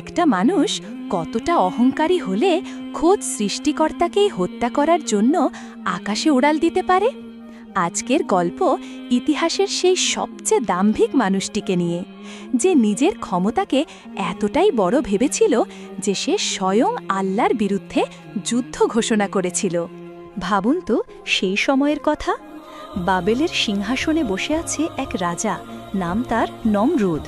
একটা মানুষ কতটা অহংকারী হলে খোদ সৃষ্টিকর্তাকেই হত্যা করার জন্য আকাশে উড়াল দিতে পারে। আজকের গল্প ইতিহাসের সেই সবচেয়ে দাম্ভিক মানুষটিকে নিয়ে, যে নিজের ক্ষমতাকে এতটাই বড় ভেবেছিল যে সে স্বয়ং আল্লাহর বিরুদ্ধে যুদ্ধ ঘোষণা করেছিল। ভাবুন তো সেই সময়ের কথা। বাবেলের সিংহাসনে বসে আছে এক রাজা, নাম তার নমরুদ।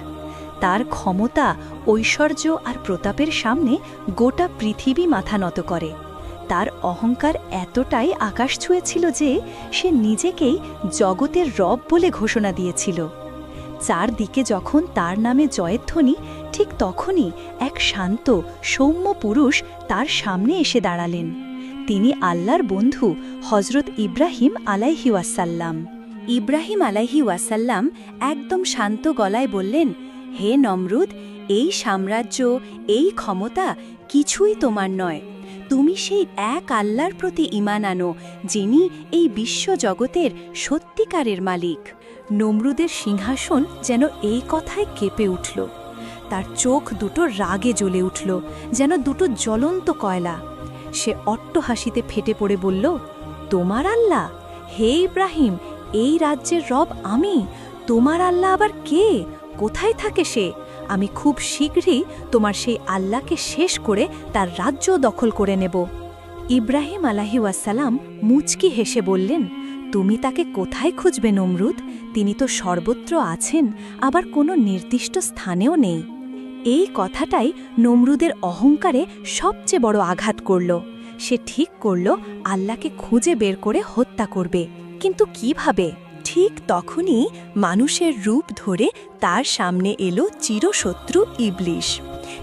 তার ক্ষমতা, ঐশ্বর্য আর প্রতাপের সামনে গোটা পৃথিবী মাথা নত করে। তার অহংকার এতটাই আকাশ ছুঁয়েছিল যে সে নিজেকেই জগতের রব বলে ঘোষণা দিয়েছিল। চারদিকে যখন তার নামে জয়ধ্বনি, ঠিক তখনই এক শান্ত সৌম্য পুরুষ তার সামনে এসে দাঁড়ালেন। তিনি আল্লাহর বন্ধু হজরত ইব্রাহিম আলাইহি ওয়াসাল্লাম। ইব্রাহিম আলাইহি ওয়াসাল্লাম একদম শান্ত গলায় বললেন, হে নমরুদ, এই সাম্রাজ্য, এই ক্ষমতা কিছুই তোমার নয়। তুমি সেই এক আল্লাহর প্রতি ঈমান আনো, যিনি এই বিশ্বজগতের সত্যিকারের মালিক। নমরুদের সিংহাসন যেন এই কথায় কেঁপে উঠল। তার চোখ দুটো রাগে জ্বলে উঠল, যেন দুটো জ্বলন্ত কয়লা। সে অট্টহাসিতে ফেটে পড়ে বলল, তোমার আল্লাহ? হে ইব্রাহিম, এই রাজ্যের রব আমি। তোমার আল্লাহ আবার কে? কোথায় থাকে সে? আমি খুব শীঘ্রই তোমার সেই আল্লাহকে শেষ করে তার রাজ্য দখল করে নেব। ইব্রাহিম আলাইহি ওয়াসাল্লাম মুচকি হেসে বললেন, তুমি তাকে কোথায় খুঁজবে নমরুদ? তিনি তো সর্বত্র আছেন, আবার কোনো নির্দিষ্ট স্থানেও নেই। এই কথাটাই নমরুদের অহংকারে সবচেয়ে বড় আঘাত করল। সে ঠিক করল আল্লাহকে খুঁজে বের করে হত্যা করবে, কিন্তু কিভাবে? ঠিক তখনই মানুষের রূপ ধরে তার সামনে এলো চিরশত্রু ইবলিশ।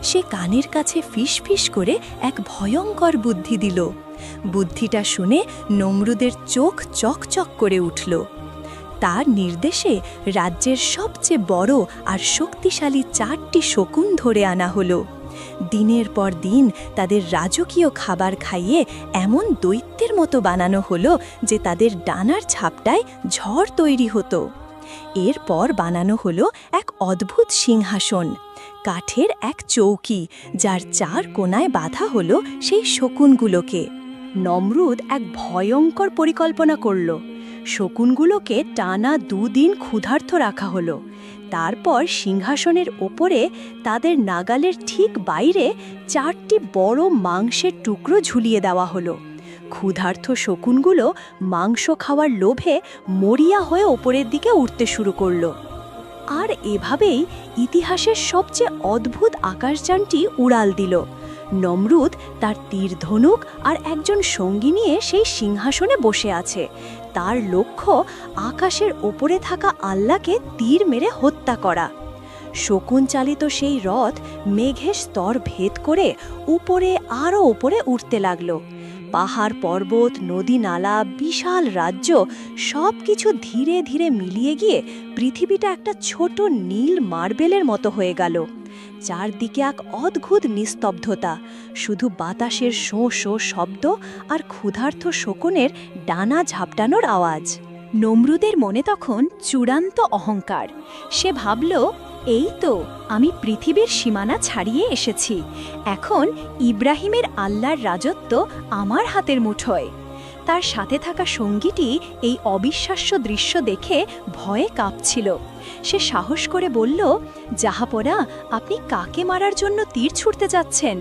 সে কানের কাছে ফিসফিস করে এক ভয়ঙ্কর বুদ্ধি দিল। বুদ্ধিটা শুনে নমরুদের চোখ চকচক করে উঠল। তার নির্দেশে রাজ্যের সবচেয়ে বড় আর শক্তিশালী 4টি শকুন ধরে আনা হলো। দিনের পর দিন তাদের রাজকীয় খাবার খাইয়ে এমন দৈত্যের মতো বানানো হলো যে তাদের ডানার ঝাপটায় ঝড় তৈরি হতো। এরপর বানানো হলো এক অদ্ভুত সিংহাসন, কাঠের এক চৌকি, যার 4 কোণায় বাঁধা হলো সেই শকুনগুলোকে। নমরুদ এক ভয়ঙ্কর পরিকল্পনা করল। শকুনগুলোকে টানা 2 দিন ক্ষুধার্ত রাখা হলো। তারপর সিংহাসনের ওপরে তাদের নাগালের ঠিক বাইরে 4টি বড় মাংসের টুকরো ঝুলিয়ে দেওয়া হলো। ক্ষুধার্ত শকুনগুলো মাংস খাওয়ার লোভে মরিয়া হয়ে ওপরের দিকে উঠতে শুরু করল। আর এভাবেই ইতিহাসের সবচেয়ে অদ্ভুত আকাশযানটি উড়াল দিল। নমরুদ তার তীর ধনুক আর একজন সঙ্গী নিয়ে সেই সিংহাসনে বসে আছে। তার লক্ষ্য আকাশের ওপরে থাকা আল্লাহকে তীর মেরে হত্যা করা। শকুন চালিত সেই রথ মেঘের স্তর ভেদ করে উপরে আরও উপরে উঠতে লাগল। পাহাড়, পর্বত, নদী, নালা, বিশাল রাজ্য সব কিছু ধীরে ধীরে মিলিয়ে গিয়ে পৃথিবীটা একটা ছোট নীল মার্বেলের মতো হয়ে গেল। চারদিকে এক অদ্ভুত নিস্তব্ধতা, শুধু বাতাসের শোঁ শোঁ শব্দ আর ক্ষুধার্ত শকুনের ডানা ঝাপটানোর আওয়াজ। নমরুদের মনে তখন চূড়ান্ত অহংকার। সে ভাবল, এই তো আমি পৃথিবীর সীমানা ছাড়িয়ে এসেছি। এখন ইব্রাহিমের আল্লাহর রাজত্ব আমার হাতের মুঠোয়। তার সাথে থাকা সঙ্গীটি এই অবিশ্বাস্য দৃশ্য দেখে ভয়ে কাঁপছিল। সে সাহস করে বলল, জাহাপনা, আপনি কাকে মারার জন্য তীর ছুঁড়তে যাচ্ছেন?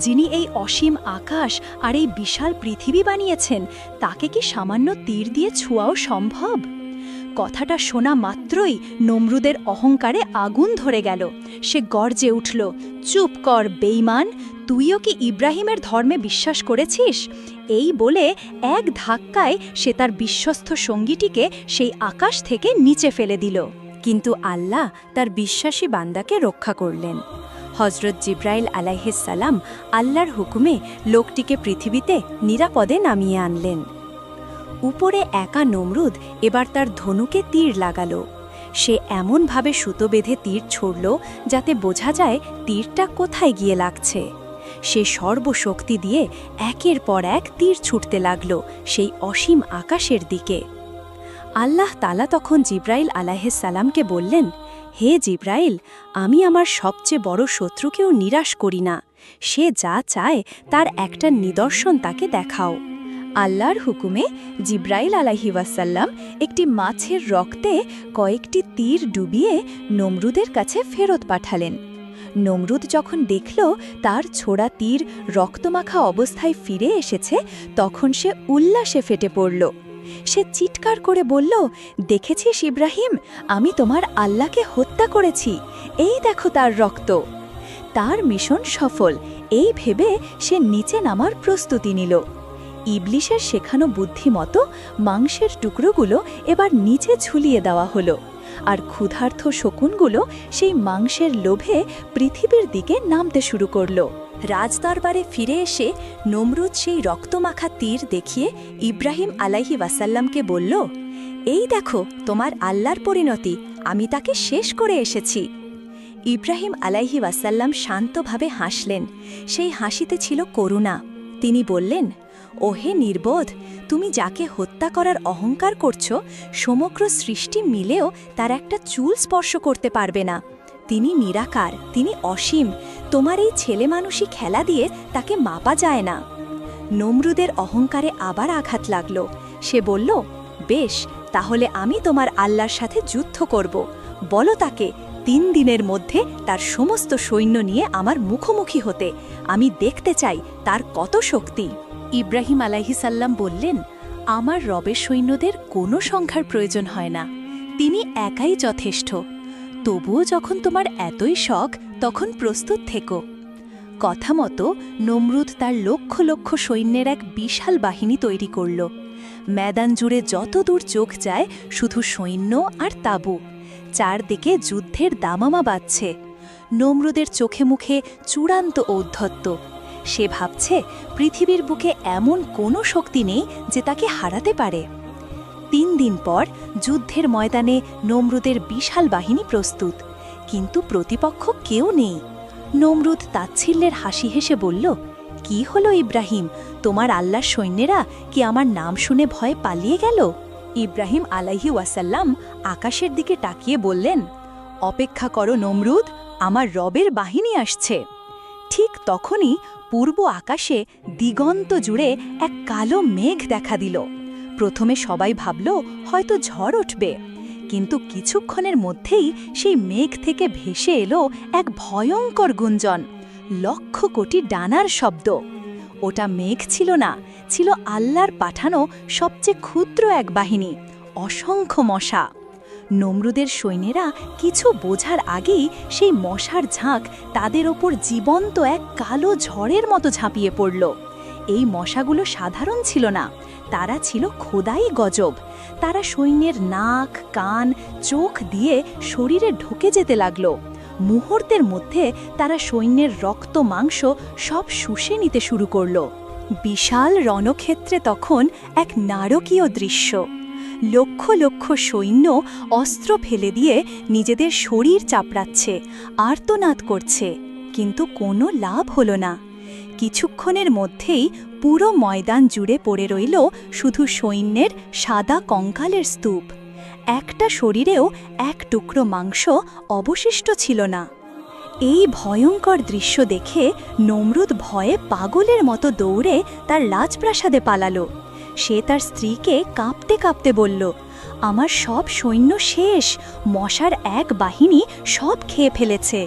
যিনি এই অসীম আকাশ আর এই বিশাল পৃথিবী বানিয়েছেন, তাকে কি সামান্য তীর দিয়ে ছোঁয়াও সম্ভব? কথাটা শোনা মাত্রই নমরুদের অহংকারে আগুন ধরে গেল। সে গর্জে উঠল, চুপ কর বেঈমান! তুইও কি ইব্রাহিমের ধর্মে বিশ্বাস করেছিস? এই বলে এক ধাক্কায় সে তার বিশ্বস্ত সঙ্গীটিকে সেই আকাশ থেকে নিচে ফেলে দিল। কিন্তু আল্লাহ তার বিশ্বাসী বান্দাকে রক্ষা করলেন। হজরত জিব্রাইল আলাইহিস সালাম আল্লাহর হুকুমে লোকটিকে পৃথিবীতে নিরাপদে নামিয়ে আনলেন। উপরে একা নমরুদ এবার তার ধনুকে তীর লাগালো। সে এমনভাবে সুতো বেঁধে তীর ছুড়ল যাতে বোঝা যায় তীরটা কোথায় গিয়ে লাগছে। সে সর্বশক্তি দিয়ে একের পর এক তীর ছুটতে লাগল সেই অসীম আকাশের দিকে। আল্লাহ তাআলা তখন জিব্রাইল আলাইহিস সালামকে বললেন, হে জিব্রাইল, আমি আমার সবচেয়ে বড় শত্রুকেও নিরাশ করি না। সে যা চায় তার একটা নিদর্শন তাকে দেখাও। আল্লাহর হুকুমে জিব্রাইল আলাইহি ওয়াসাল্লাম একটি মাছের রক্তে কয়েকটি তীর ডুবিয়ে নমরুদের কাছে ফেরত পাঠালেন। নমরুদ যখন দেখল তার ছোড়া তীর রক্তমাখা অবস্থায় ফিরে এসেছে, তখন সে উল্লাসে ফেটে পড়ল। সে চিৎকার করে বলল, দেখেছিস ইব্রাহিম, আমি তোমার আল্লাহকে হত্যা করেছি, এই দেখো তার রক্ত। তার মিশন সফল, এই ভেবে সে নিচে নামার প্রস্তুতি নিল। ইবলিশের শেখানো বুদ্ধিমতো মাংসের টুকরোগুলো এবার নিচে ঝুলিয়ে দেওয়া হলো, আর ক্ষুধার্ত শকুনগুলো সেই মাংসের লোভে পৃথিবীর দিকে নামতে শুরু করল। রাজদরবারে ফিরে এসে নমরুদ সেই রক্তমাখা তীর দেখিয়ে ইব্রাহিম আলাইহি ওয়াসাল্লামকে বলল, এই দেখো তোমার আল্লাহর পরিণতি, আমি তাকে শেষ করে এসেছি। ইব্রাহিম আলাইহি ওয়াসাল্লাম শান্তভাবে হাসলেন, সেই হাসিতে ছিল করুণা। তিনি বললেন, ওহে নির্বোধ, তুমি যাকে হত্যা করার অহংকার করছো, সমগ্র সৃষ্টি মিলেও তার একটা চুল স্পর্শ করতে পারবে না। তিনি নিরাকার, তিনি অসীম, তোমার এই ছেলে মানুষই খেলা দিয়ে তাকে মাপা যায় না। নমরুদের অহংকারে আবার আঘাত লাগল। সে বলল, বেশ, তাহলে আমি তোমার আল্লাহর সাথে যুদ্ধ করব। বলো তাকে 3 দিনের মধ্যে তার সমস্ত সৈন্য নিয়ে আমার মুখোমুখি হতে। আমি দেখতে চাই তার কত শক্তি। ইব্রাহিম আলাইহিসাল্লাম বললেন, আমার রবের সৈন্যদের কোনো সংখ্যার প্রয়োজন হয় না, তিনি একাই যথেষ্ট। তবুও যখন তোমার এতই শখ, তখন প্রস্তুত থেকো। কথা মতো নমরুদ তার লক্ষ লক্ষ সৈন্যের এক বিশাল বাহিনী তৈরি করল। ময়দান জুড়ে যত দূর চোখ যায় শুধু সৈন্য আর তাঁবু। চারদিকে যুদ্ধের দামামা বাজছে। নমরুদের চোখে মুখে চূড়ান্ত ঔদ্ধত্য। সে ভাবছে পৃথিবীর বুকে এমন কোনো শক্তি নেই যে তাকে হারাতে পারে। 3 দিন পর যুদ্ধের ময়দানে নমরুদের বিশাল বাহিনী প্রস্তুত, কিন্তু প্রতিপক্ষ কেউ নেই। নমরুদ তাচ্ছিল্যের হাসি হেসে বলল, কি হলো ইব্রাহিম, তোমার আল্লাহর সৈন্যেরা কি আমার নাম শুনে ভয়ে পালিয়ে গেল? ইব্রাহিম আলাইহি ওয়াসাল্লাম আকাশের দিকে তাকিয়ে বললেন, অপেক্ষা করো নমরুদ, আমার রবের বাহিনী আসছে। ঠিক তখনই পূর্ব আকাশে দিগন্ত জুড়ে এক কালো মেঘ দেখা দিল। প্রথমে সবাই ভাবল হয়তো ঝড় উঠবে, কিন্তু কিছুক্ষণের মধ্যেই সেই মেঘ থেকে ভেসে এলো এক ভয়ঙ্কর গুঞ্জন, লক্ষ কোটি ডানার শব্দ। ওটা মেঘ ছিল না, ছিল আল্লাহর পাঠানো সবচেয়ে ক্ষুদ্র এক বাহিনী, অসংখ্য মশা। নমরুদের সৈন্যেরা কিছু বোঝার আগেই সেই মশার ঝাঁক তাদের ওপর জীবন্ত এক কালো ঝড়ের মতো ঝাঁপিয়ে পড়ল। এই মশাগুলো সাধারণ ছিল না, তারা ছিল খোদাই গজব। তারা সৈন্যের নাক, কান, চোখ দিয়ে শরীরে ঢুকে যেতে লাগল। মুহূর্তের মধ্যে তারা সৈন্যের রক্ত মাংস সব শুষে নিতে শুরু করল। বিশাল রণক্ষেত্রে তখন এক নারকীয় দৃশ্য। লক্ষ লক্ষ সৈন্য অস্ত্র ফেলে দিয়ে নিজেদের শরীর চাপড়াচ্ছে, আর্তনাদ করছে, কিন্তু কোনো লাভ হলো না। কিছুক্ষণের মধ্যেই পুরো ময়দান জুড়ে পড়ে রইল শুধু সৈন্যের সাদা কঙ্কালের স্তূপ। একটা শরীরেও এক টুকরো মাংস অবশিষ্ট ছিল না। এই ভয়ঙ্কর দৃশ্য দেখে নমরুদ ভয়ে পাগলের মতো দৌড়ে তার রাজপ্রাসাদে পালালো। সে তার স্ত্রীকে কাঁপতে কাঁপতে বলল, আমার সব সৈন্য শেষ, মশার এক বাহিনী সব খেয়ে ফেলেছে।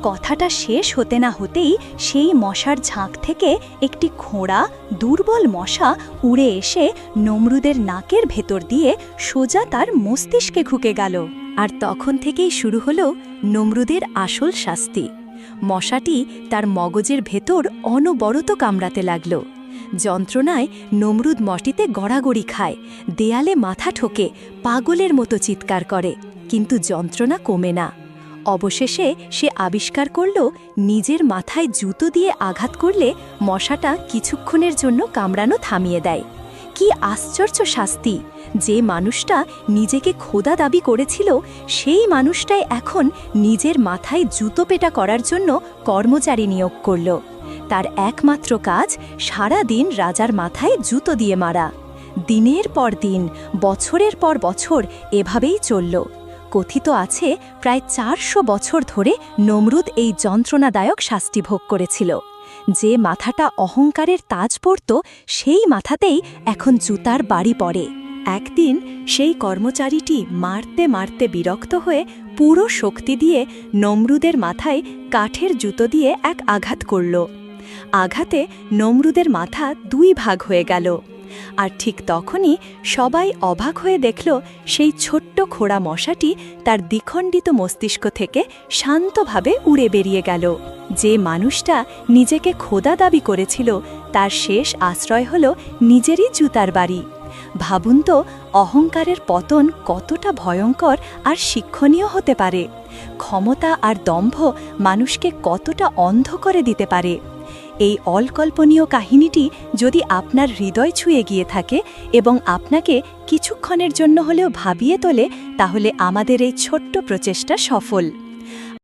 কথাটা শেষ হতে না হতেই সেই মশার ঝাঁক থেকে একটি খোঁড়া দুর্বল মশা উড়ে এসে নমরুদের নাকের ভেতর দিয়ে সোজা তার মস্তিষ্কে ঢুকে গেল। আর তখন থেকেই শুরু হলো নমরুদের আসল শাস্তি। মশাটি তার মগজের ভেতর অনবরত কামড়াতে লাগল। যন্ত্রণায় নমরুদ মটিতে গড়াগড়ি খায়, দেয়ালে মাথা ঠোকে, পাগলের মতো চিৎকার করে, কিন্তু যন্ত্রণা কমে না। অবশেষে সে আবিষ্কার করল নিজের মাথায় জুতো দিয়ে আঘাত করলে মশাটা কিছুক্ষণের জন্য কামড়ানো থামিয়ে দেয়। কি আশ্চর্য শাস্তি! যে মানুষটা নিজেকে খোদা দাবি করেছিল, সেই মানুষটাই এখন নিজের মাথায় জুতো পেটা করার জন্য কর্মচারী নিয়োগ করল। তার একমাত্র কাজ সারা দিন রাজার মাথায় জুতো দিয়ে মারা। দিনের পর দিন, বছরের পর বছর এভাবেই চলল। কথিত আছে প্রায় ৪০০ বছর ধরে নমরুদ এই যন্ত্রণাদায়ক শাস্তি ভোগ করেছিল। যে মাথাটা অহংকারের তাজ পরত সেই মাথাতেই এখন জুতার বাড়ি পড়ে। একদিন সেই কর্মচারীটি মারতে মারতে বিরক্ত হয়ে পুরো শক্তি দিয়ে নমরুদের মাথায় কাঠের জুতো দিয়ে এক আঘাত করল। আঘাতে নমরুদের মাথা ২ ভাগ হয়ে গেল। আর ঠিক তখনই সবাই অবাক হয়ে দেখল সেই ছোট্ট খোড়া মশাটি তার দ্বিখণ্ডিত মস্তিষ্ক থেকে শান্তভাবে উড়ে বেরিয়ে গেল। যে মানুষটা নিজেকে খোদা দাবি করেছিল তার শেষ আশ্রয় হল নিজেরই জুতার বাড়ি। ভাবুন তো অহংকারের পতন কতটা ভয়ঙ্কর আর শিক্ষণীয় হতে পারে। ক্ষমতা আর দম্ভ মানুষকে কতটা অন্ধ করে দিতে পারে। এই অকল্পনীয় কাহিনীটি যদি আপনার হৃদয় ছুঁয়ে গিয়ে থাকে এবং আপনাকে কিছুক্ষণের জন্য হলেও ভাবিয়ে তোলে, তাহলে আমাদের এই ছোট্ট প্রচেষ্টা সফল।